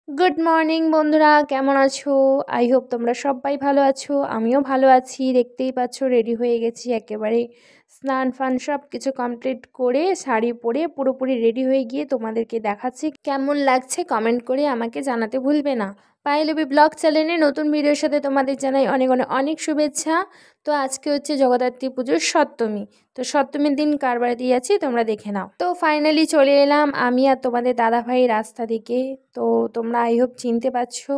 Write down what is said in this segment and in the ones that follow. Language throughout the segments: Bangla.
গুড মর্নিং বন্ধুরা, কেমন আছো? আই হোপ তোমরা সবাই ভালো আছো। আমিও ভালো আছি। দেখতেই পাচ্ছ রেডি হয়ে গেছি একেবারে। স্নান ফান সব কিছু কমপ্লিট করে শাড়ি পরে পুরোপুরি রেডি হয়ে গিয়ে তোমাদেরকে দেখাচ্ছি। কেমন লাগছে কমেন্ট করে আমাকে জানাতে ভুলবে না। পায়েলবি ব্লগ চ্যানেলে নতুন ভিডিওর সাথে তোমাদের জানাই অনেক অনেক অনেক শুভেচ্ছা। তো আজকে হচ্ছে জগদ্ধাত্রী পুজোর সপ্তমী। তো সপ্তমীর দিন কার বাড়িতে যাচ্ছি তোমরা দেখে নাও। তো ফাইনালি চলে এলাম আমি আর তোমাদের দাদাভাই রাস্তা দিকে। তো তোমরা আই হোপ চিনতে পারছো।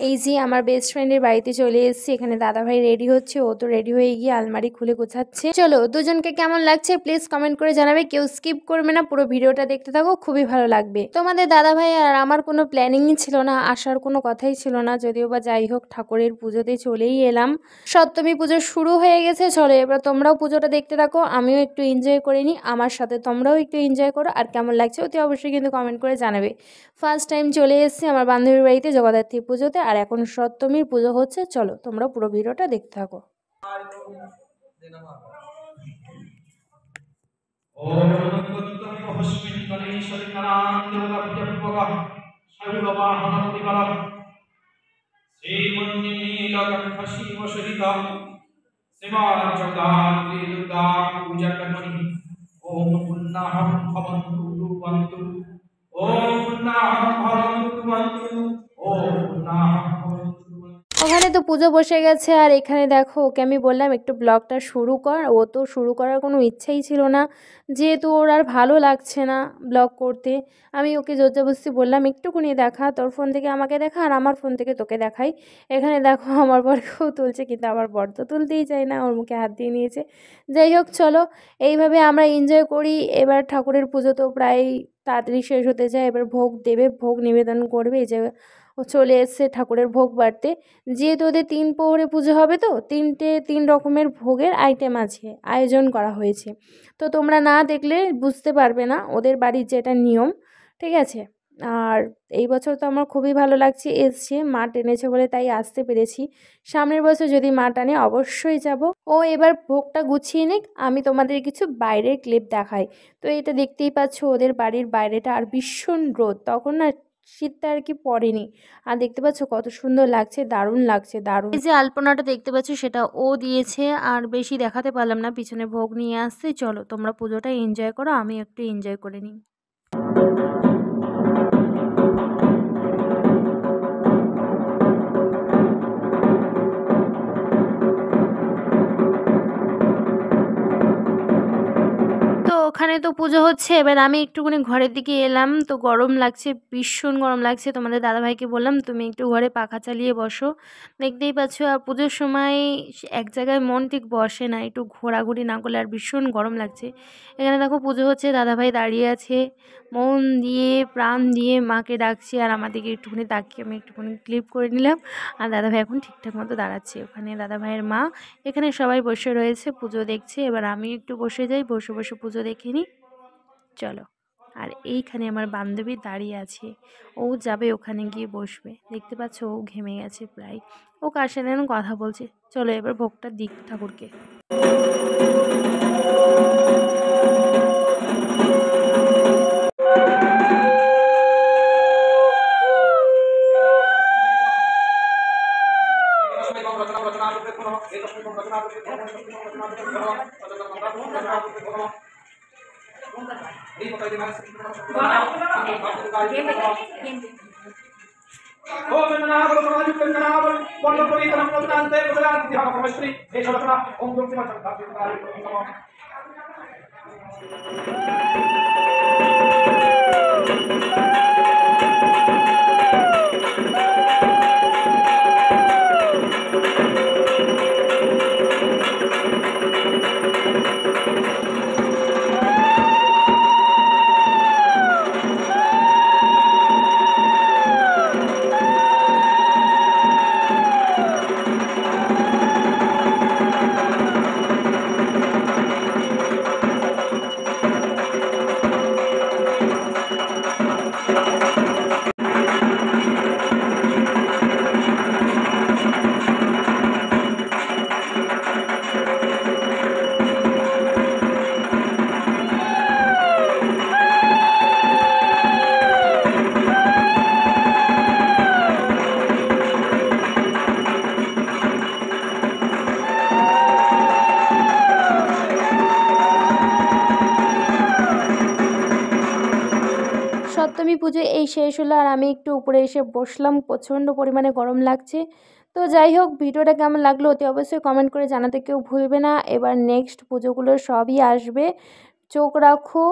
এই যে আমার বেস্ট ফ্রেন্ডের বাড়িতে চলে এসেছি। এখানে দাদাভাই রেডি হচ্ছে, ও তো রেডি হয়ে গিয়ে আলমারি খুলে গোছাচ্ছে। চলো দুজনকে কেমন লাগছে প্লিজ কমেন্ট করে জানাবে, কেউ স্কিপ করবে না, পুরো ভিডিওটা দেখতে থাকো, খুবই ভালো লাগবে। তোমাদের দাদাভাই আর আমার কোনো প্ল্যানিংই ছিল না, আসার কোনো কথাই ছিল না, যদিও বা যাই হোক ঠাকুরের পুজোতে চলেই এলাম। সপ্তমী পুজো শুরু হয়ে গেছে, চলো এবার তোমরাও পুজোটা দেখতে থাকো, আমিও একটু এনজয় করে নিই, আমার সাথে তোমরাও একটু এনজয় করো। আর কেমন লাগছে অতি অবশ্যই কিন্তু কমেন্ট করে জানাবে। ফার্স্ট টাইম চলে এসেছি আমার বান্ধবীর বাড়িতে জগদ্ধাত্রী পুজোতে, আর এখন সপ্তমীর পুজো হচ্ছে। চলো তোমরা পুরো ভিডিওটা দেখতে থাকো। ओम नमोस्तुते हस्मिन् गणेशं गणानां सर्ववाहनं श्रीमन्नीलकण्ठशिवसहितं शिवार्चकान्ति दुर्गा पूजकर्मणि ओम पुन्नाहं भवन्तु कुर्वन्तु ओम पुन्नाहं भवन्तु कुर्वन्तु ओम पुन्नाहं भवन्तु कुर्वन्तु। ওখানে তো পুজো বসে গেছে, আর এখানে দেখো ওকে আমি বললাম একটু ব্লগটা শুরু কর, ও তো শুরু করার কোনো ইচ্ছাই ছিল না, যেহেতু ওর আর ভালো লাগছে না ব্লগ করতে। আমি ওকে জোরজবস্তি বললাম একটুকুনি দেখা, তোর ফোন থেকে আমাকে দেখা আর আমার ফোন থেকে তোকে দেখাই। এখানে দেখো আমার বরকেও তুলছে, কিন্তু আমার বর তো তুলতেই চায় না, ওর মুখে হাত দিয়ে নিয়েছে। যাই হোক চলো, এইভাবে আমরা এনজয় করি। এবার ঠাকুরের পুজো তো প্রায় তাড়াতাড়ি শেষ হতে যায়, এবার ভোগ দেবে, ভোগ নিবেদন করবে। এই যে ও চলে এসছে ঠাকুরের ভোগ বাড়তে। যেহেতু ওদের 3 প্রহরে পুজো হবে, তো 3 রকমের ভোগের আইটেম আছে, আয়োজন করা হয়েছে। তো তোমরা না দেখলে বুঝতে পারবে না ওদের বাড়ির যেটা নিয়ম, ঠিক আছে। আর এই বছর তো আমার খুবই ভালো লাগছে, এসছে মা টেনেছে বলে তাই আসতে পেরেছি। সামনের বছর যদি মা টানে অবশ্যই যাব। ও এবার ভোগটা গুছিয়ে নিক, আমি তোমাদের কিছু বাইরের ক্লিপ দেখাই। তো এটা দেখতেই পাচ্ছ ওদের বাড়ির বাইরেটা, আর ভীষণ রোদ তখন না, শীতটা আর কি পড়েনি। আর দেখতে পাচ্ছ কত সুন্দর লাগছে, দারুণ লাগছে, দারুণ। এই যে আলপনাটা দেখতে পাচ্ছ সেটা ও দিয়েছে, আর বেশি দেখাতে পারলাম না, পিছনে ভোগ নিয়ে আসছে। চলো তোমরা পুজোটা এনজয় করো, আমি একটু এনজয় করে নিই। তো ওখানে তো পুজো হচ্ছে, এবার আমি একটুখানি ঘরের দিকে এলাম। তো গরম লাগছে, ভীষণ গরম লাগছে। তোমাদের দাদাভাইকে বললাম তুমি একটু ঘরে পাখা চালিয়ে বসো। দেখতেই পাচ্ছ, আর পুজোর সময় এক জায়গায় মন ঠিক বসে না, একটু ঘোরাঘুরি না করলে, আর ভীষণ গরম লাগছে। এখানে দেখো পুজো হচ্ছে, দাদাভাই দাঁড়িয়ে আছে, মন দিয়ে প্রাণ দিয়ে মাকে ডাকছে, আর আমার দিকে একটুখানি তাকিয়ে আমি একটুখানি ক্লিপ করে নিলাম। আর দাদাভাই এখন ঠিকঠাক মতো দাঁড়াচ্ছে, ওখানে দাদাভাইয়ের মা, এখানে সবাই বসে রয়েছে পুজো দেখছে। এবার আমি একটু বসে যাই, বসে বসে পুজো দেখে নিই। চলো। আর এইখানে আমার বান্ধবী দাঁড়িয়ে আছে, ও যাবে ওখানে গিয়ে বসবে। দেখতে পাচ্ছ ও ঘেমে গেছে প্রায়, ও কার সাথে যেন কথা বলছে। চলো এবার ভোগটা দিক ঠাকুরকে। ओम नमः समाजुक्तं नमः वन्दपरितं प्रदान्ते प्रदान्ति हमश्री एषवत्रा ओम दुर्गमतं दाप्यकारि नमः। পুজো এই শেষ হলো আর আমি একটু উপরে এসে বসলাম, প্রচণ্ড পরিমাণে গরম লাগছে। তো যাই হোক, ভিডিওটা কেমন লাগলো অতি অবশ্যই কমেন্ট করে জানাতে কেউ ভুলবে না। এবার নেক্সট পুজোগুলো সবই আসবে, চোখ রাখো।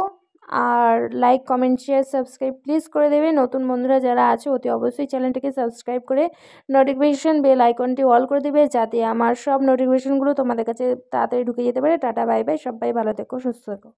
আর like, comment, share, subscribe please করে দেবে। নতুন বন্ধুরা যারা আছে অতি অবশ্যই চ্যানেলটিকে সাবস্ক্রাইব করে নোটিফিকেশন বেল আইকনটি অল করে দেবে, যাতে আমার সব নোটিফিকেশনগুলো তোমাদের কাছে তাড়াতাড়ি ঢুকে যেতে পারে। টাটা, বাই বাই, সবাই ভালো থেকো, সুস্থ থেকো।